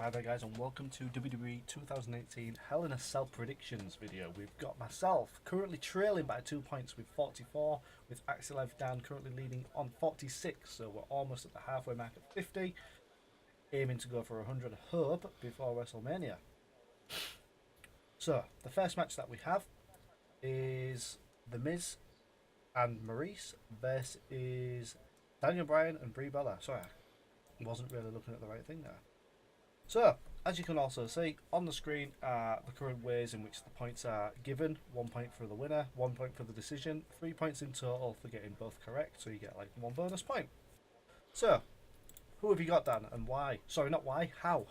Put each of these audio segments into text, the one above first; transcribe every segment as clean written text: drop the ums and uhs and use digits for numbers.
Hi there guys and welcome to WWE 2018 Hell in a Cell predictions video. We've got myself currently trailing by 2 points with 44, with Axel Dan currently leading on 46, so we're almost at the halfway mark at 50, aiming to go for 100 hub before WrestleMania. So the first match that we have is The Miz and Maurice versus Daniel Bryan and Brie Bella. Sorry, I wasn't really looking at the right thing there. So, as you can also see, on the screen are the current ways in which the points are given. 1 point for the winner, 1 point for the decision, 3 points in total for getting both correct, so you get like 1 bonus point. So, who have you got, Dan, and why? Sorry, not why, how?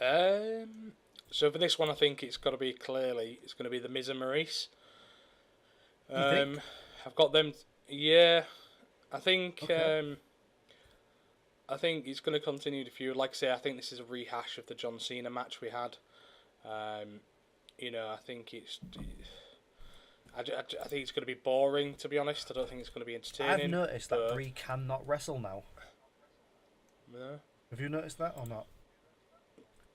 So for this one, I think it's got to be it's going to be the Miz and Maurice. You think? I've got them. Yeah, I think. Okay. I think it's going to continue the feud. Like I say, I think this is a rehash of the John Cena match we had. I think it's. I think it's going to be boring, to be honest. I don't think it's going to be entertaining. I've noticed that Brie cannot wrestle now. No. Have you noticed that or not?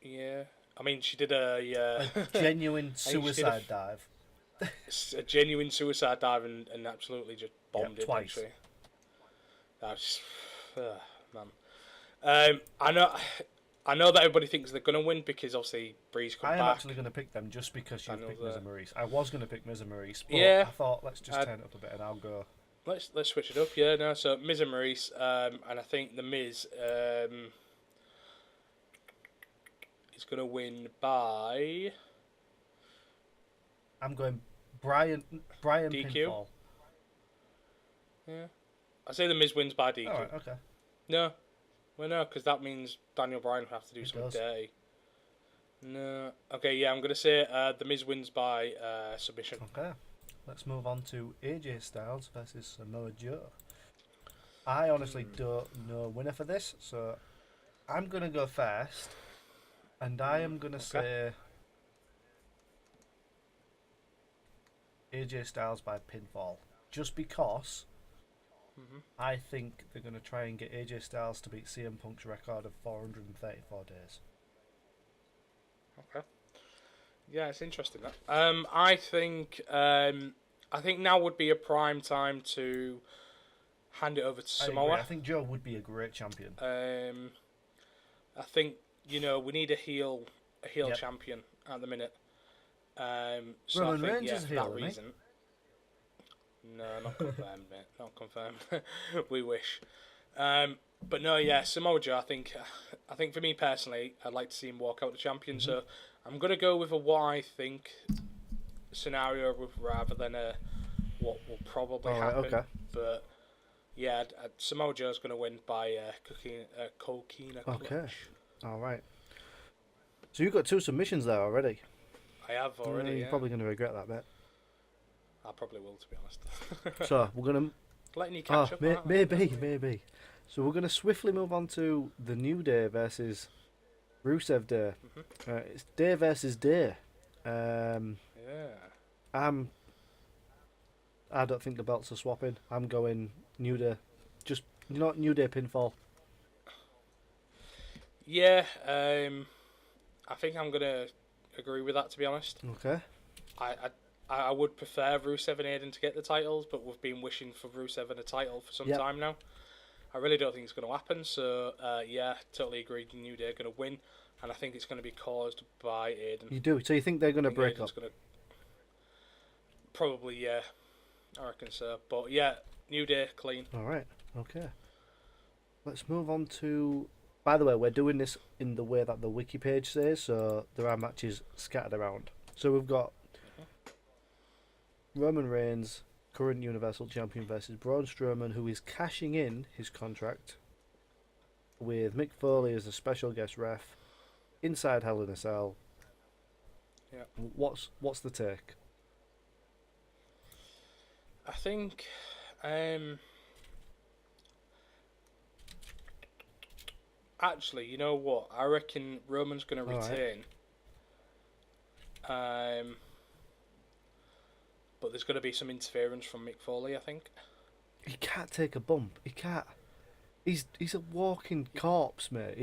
Yeah. I mean, she did a genuine suicide dive. A genuine suicide dive and absolutely just bombed it twice. That's man. I know that everybody thinks they're gonna win because obviously Bree's come back. I am actually going to pick them just because you picked Miz and Maurice. I was going to pick Miz and Maurice, but yeah, I thought let's just turn it up a bit and I'll go. Let's switch it up. Yeah, no. So Miz and Maurice, and I think the Miz is going to win by. I'm going Bryan DQ. Pinfall. Yeah, I say the Miz wins by DQ. All right, okay. No. Well, no, because that means Daniel Bryan will have to do something dirty. No. Okay, yeah, I'm going to say the Miz wins by submission. Okay. Let's move on to AJ Styles versus Samoa Joe. I honestly don't know a winner for this, so I'm going to go first. And I am going to say AJ Styles by pinfall. Just because I think they're going to try and get AJ Styles to beat CM Punk's record of 434 days. Okay. Yeah, it's interesting that. I think now would be a prime time to hand it over to Samoa. I think Joe would be a great champion. I think we need a heel champion at the minute. So Roman I think, Reigns is for heel, that reason. No, not confirmed, mate. Not confirmed. We wish. But no, yeah, Samoa Joe. I think for me personally, I'd like to see him walk out the champion. So I'm gonna go with a what I think scenario rather than a what will probably happen. Okay. But yeah, Samoa Joe's gonna win by coquina clutch. Okay. All right. So you've got 2 submissions there already. I have already. You're probably going to regret that bit. I probably will, to be honest. So we're going to letting you catch up. Maybe. So we're going to swiftly move on to the New Day versus Rusev Day. It's Day versus Day. Yeah. I don't think the belts are swapping. I'm going New Day. Just not New Day pinfall. Yeah. I think I'm gonna agree with that. To be honest. Okay. I would prefer Rusev and Aiden to get the titles, but we've been wishing for Rusev and a title for some time now. I really don't think it's going to happen. So yeah, totally agree. New Day are going to win, and I think it's going to be caused by Aiden. You do? So you think they're going to break up? Probably, yeah. I reckon so. But yeah, New Day clean. All right. Okay. Let's move on to. By the way, we're doing this in the way that the wiki page says, so there are matches scattered around. So we've got Roman Reigns, current Universal Champion, versus Braun Strowman, who is cashing in his contract with Mick Foley as a special guest ref inside Hell in a Cell. Yeah. What's the take? I think actually, you know what? I reckon Roman's going to retain. Right. But there's going to be some interference from Mick Foley, I think. He can't take a bump. He can't. He's a walking corpse, mate.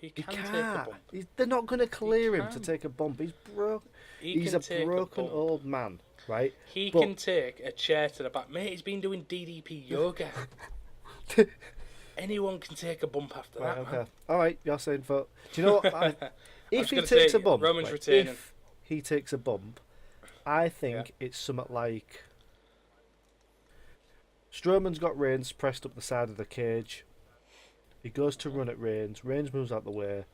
He He can take a can't. bump. They're not going to clear him to can. take a bump. He's broke. He He's can a take broken bump. old man, right? He But- can take a chair to the back. Mate, he's been doing DDP yoga. Anyone can take a bump after Right, that, okay. man. All right, you're saying for. Do you know what? If was he gonna takes say, a bump, Roman's right, retaining. if he takes a bump, I think it's something like Strowman's got Reigns pressed up the side of the cage. He goes to run at Reigns. Reigns moves out the way,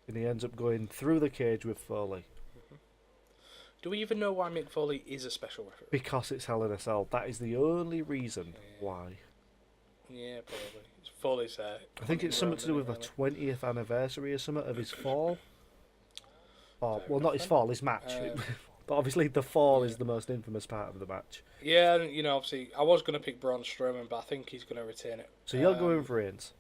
and he ends up going through the cage with Foley. Do we even know why Mick Foley is a special referee? Because it's Hell in a Cell. That is the only reason why. Yeah, probably. Foley's there. I think it's something to do with the 20th anniversary or something of his fall. Or, Fair well, not his enough fall, his match. But obviously the fall is the most infamous part of the match. Yeah, and, you know, obviously, I was going to pick Braun Strowman, but I think he's going to retain it. So you're going for Reigns.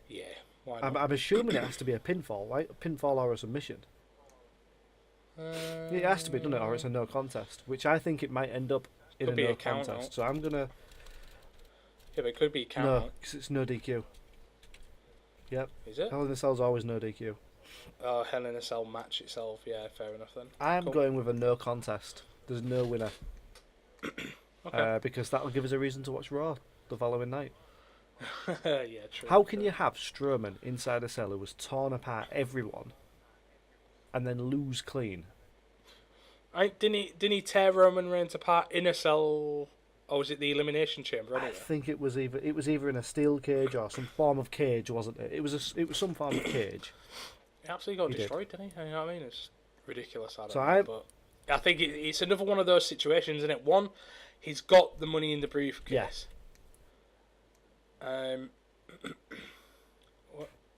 Yeah, why not? I'm assuming it has to be a pinfall, right? A pinfall or a submission. It has to be, doesn't it? Or it's a no contest, which I think it might end up in Could a be no a count contest. out. So I'm gonna Yeah, but it could be a count no, out. because it's no DQ. Yep, Is it? Hell in a Cell's always no DQ. Oh, Hell in a Cell match itself. Yeah, fair enough then. I'm Cool. going with a no contest. There's no winner. Okay. Because that'll give us a reason to watch Raw the following night. Yeah, true. How can true. you have Strowman inside a cell who was torn apart everyone, and then lose clean? Didn't he tear Roman Reigns apart in a cell? Or was it the Elimination Chamber? I Anyway, think it was either in a steel cage or some form of cage, wasn't it? It was some form of cage. he absolutely got He did. destroyed, didn't he? You know what I mean? It's ridiculous. I don't So know, but I think it's another one of those situations, isn't it? One, he's got the money in the briefcase.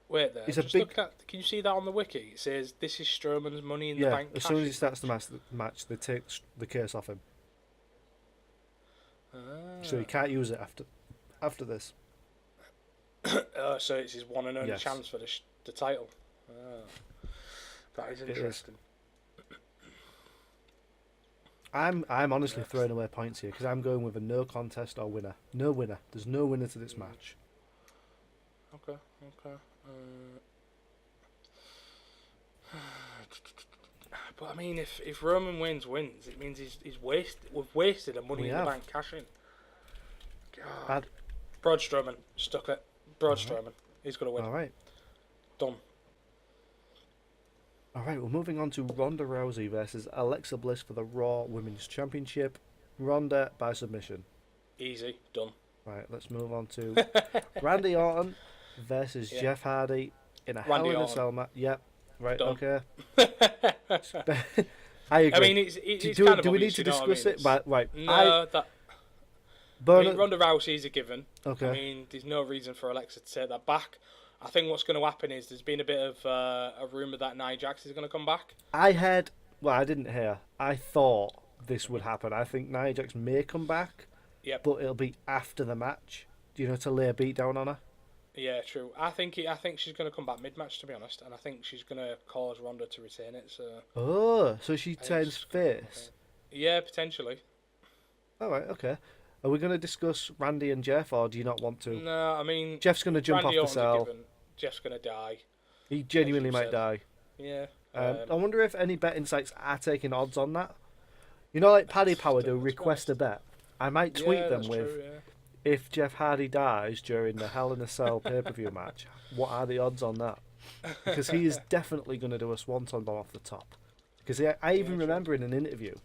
Wait there. He's a Just big- look at. Can you see that on the wiki? It says this is Strowman's money in the Yeah, bank. as soon as he cash. starts the match, they take the case off him, so he can't use it after this. So it's his one and only Yes. chance for the title. That is is. interesting. I'm honestly throwing away points here because I'm going with a no contest or winner. No winner. There's no winner to this match. Okay. But I mean, if Roman wins, it means he's wasted. We've wasted a money We in have. the bank cash in. God. Bad. Braun Strowman stuck it. Braun Strowman. He's gonna win. All right. Done. All right. We're moving on to Ronda Rousey versus Alexa Bliss for the Raw Women's Championship. Ronda by submission. Easy. Done. Right. Let's move on to Randy Orton versus Yeah. Jeff Hardy in a Randy Hell in a Orton. Cell match. Yep. Right. Done. Okay. I agree. I mean, it's do kind of we obvious, need to you know what I discuss mean? it? Right. No, I Burn mean, Ronda Rousey's a given. Okay. I mean, there's no reason for Alexa to take that back. I think what's going to happen is there's been a bit of a rumour that Nia Jax is going to come back. I heard. Well, I didn't hear. I thought this would happen. I think Nia Jax may come back, Yep. but it'll be after the match. To lay a beat down on her. Yeah, true. I think she's going to come back mid-match, to be honest, and I think she's going to cause Ronda to retain it. So Oh, so she turns it's- face. yeah, potentially. All right. Okay. Are we going to discuss Randy and Jeff, or do you not want to? No, I mean, Jeff's going to jump Randy off the Orton's a cell. given. Jeff's going to die. He genuinely you might said. die. Yeah. I wonder if any betting sites are taking odds on that. Like Paddy Power do, That's request a bet. I might tweet them that's with, true, yeah. if Jeff Hardy dies during the Hell in a Cell pay-per-view match, what are the odds on that? Because he is definitely going to do a swanton bomb off the top. Because I even true. remember in an interview,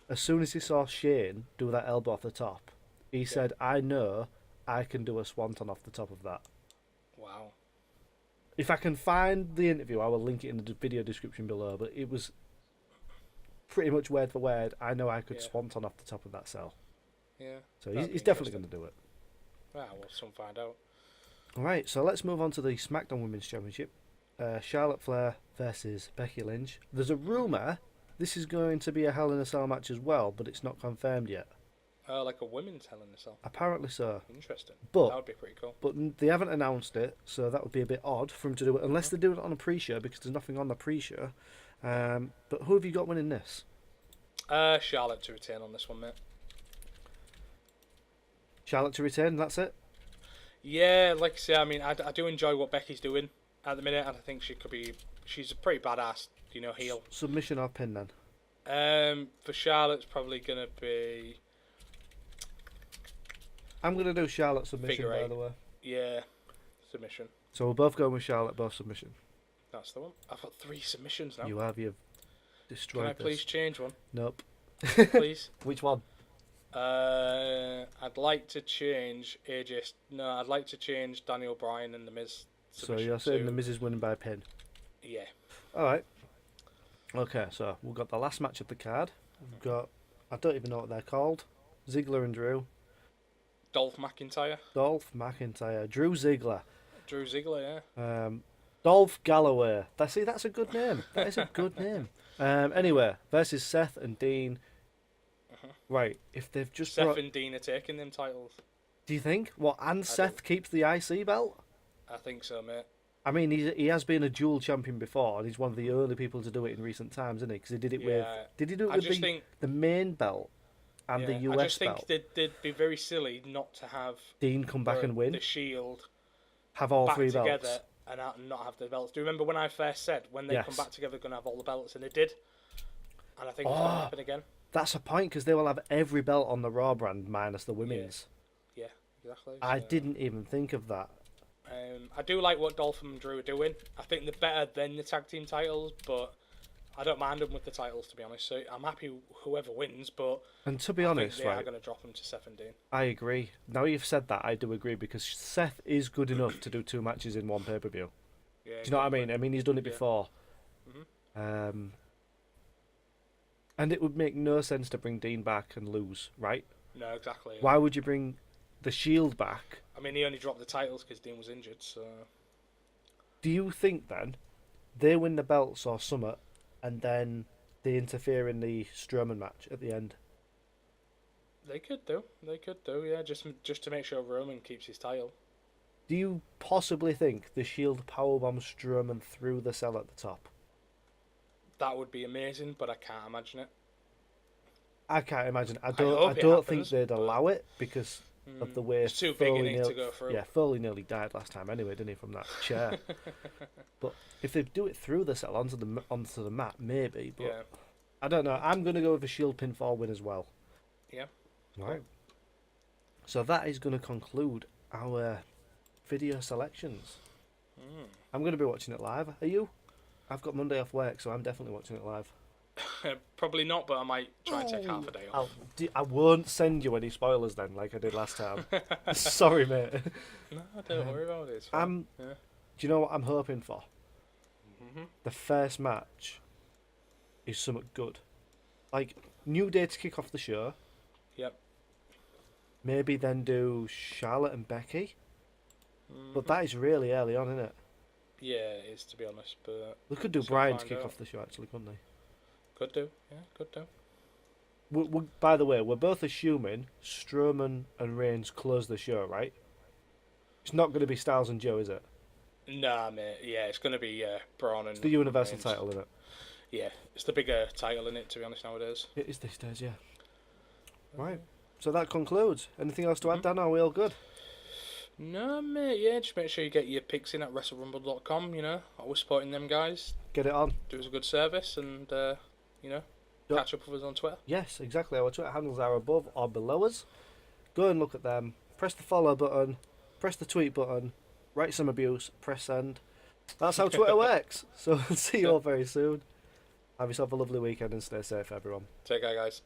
as soon as he saw Shane do that elbow off the top, he said, I know I can do a swanton off the top of that. Wow. If I can find the interview, I will link it in the video description below, but it was pretty much word for word, I know I could Yeah. swanton off the top of that cell. Yeah. So That'd he's be definitely going interesting. to do it. We'll soon find out. Alright, so let's move on to the SmackDown Women's Championship. Charlotte Flair versus Becky Lynch. There's a rumour this is going to be a Hell in a Cell match as well, but it's not confirmed yet. Like a women's Hell in a Cell. Apparently so. Interesting. But- that would be pretty cool. But they haven't announced it, so that would be a bit odd for them to do it, unless they do it on a pre-show, because there's nothing on the pre-show. But who have you got winning this? Charlotte to retain on this one, mate. Charlotte to retain, that's it? Yeah, like I say, I mean, I do enjoy what Becky's doing at the minute, and I think she's a pretty badass, heel. Submission or pin then? For Charlotte's probably gonna be I'm gonna do Charlotte submission, figure by eight. the way. Yeah, submission. So we're both going with Charlotte, both submission. That's the one. I've got 3 submissions now. You've destroyed Can I this. please change one? Nope. Please. Which one? I'd like to change AJ. No, I'd like to change Daniel Bryan and the Miz. So you're saying the Miz is winning by pin? Yeah. All right. Okay, so we've got the last match of the card. We've got, I don't even know what they're called. Ziggler and Drew. Dolph McIntyre. Dolph McIntyre. Drew Ziggler. Drew Ziggler, yeah. Dolph Galloway. That's a good name. That is a good name. Anyway, versus Seth and Dean. Right, if they've just Seth and Dean are taking them titles. Do you think? What, and Seth keeps the IC belt? I think so, mate. I mean, he has been a dual champion before, and he's one of the early people to do it in recent times, isn't he? Because he did it with... Did he do it with the main belt and the US belt? I just think they'd be very silly not to have... Dean come back and win? The Shield... Have all back 3 belts? Together and not have the belts. Do you remember when I first said, when they come back together, they're going to have all the belts? And they did. And I think it's going to happen again. That's a point, because they will have every belt on the Raw brand minus the women's. Yeah, exactly. I didn't even think of that. I do like what Dolph and Drew are doing. I think they're better than the tag team titles, but I don't mind them with the titles, to be honest. So I'm happy whoever wins, but and to be honest, they are going to drop them to Seth and Dean. I agree. Now you've said that, I do agree, because Seth is good enough to do 2 matches in one pay-per-view. Yeah, do you know what I mean? I mean, he's done it before. And it would make no sense to bring Dean back and lose, right? No, exactly. Why would you bring the Shield back? I mean, he only dropped the titles because Dean was injured, so... Do you think, then, they win the belts or summit, and then they interfere in the Strowman match at the end? They could do, yeah, just to make sure Roman keeps his title. Do you possibly think the Shield powerbomb Strowman through the cell at the top? That would be amazing, but I can't imagine it. I can't imagine. I don't think they'd allow it because of the way it's too big in it to go through. Yeah, Foley nearly died last time anyway, didn't he, from that chair? But if they do it through the cell onto the mat, maybe. But I don't know. I'm going to go with a Shield pinfall win as well. Yeah. Right. So that is going to conclude our video selections. I'm going to be watching it live. Are you? I've got Monday off work, so I'm definitely watching it live. Probably not, but I might try and take half a day off. I won't send you any spoilers then, like I did last time. Sorry, mate. No, don't worry about it. Do you know what I'm hoping for? The first match is something good. Like, New Day to kick off the show. Yep. Maybe then do Charlotte and Becky. But that is really early on, isn't it? Yeah, it is, to be honest. But we could do Bryan to kick off the show, actually, couldn't they? Could do, yeah, could do. By the way, we're both assuming Strowman and Reigns close the show, right? It's not going to be Styles and Joe, is it? Nah, mate. Yeah, it's going to be Braun and it's the Universal Reigns. Title, isn't it? Yeah, it's the bigger title in it, to be honest, nowadays. It is these days, yeah. Right. So that concludes. Anything else to add, Dan? Are we all good? No, mate. Yeah, just make sure you get your picks in at WrestleRumble.com. Always supporting them guys. Get it on. Do us a good service, and catch up with us on Twitter. Yes, exactly. Our Twitter handles are above or below us. Go and look at them. Press the follow button. Press the tweet button. Write some abuse. Press send. That's how Twitter works. So see you all very soon. Have yourself a lovely weekend and stay safe, everyone. Take care, guys.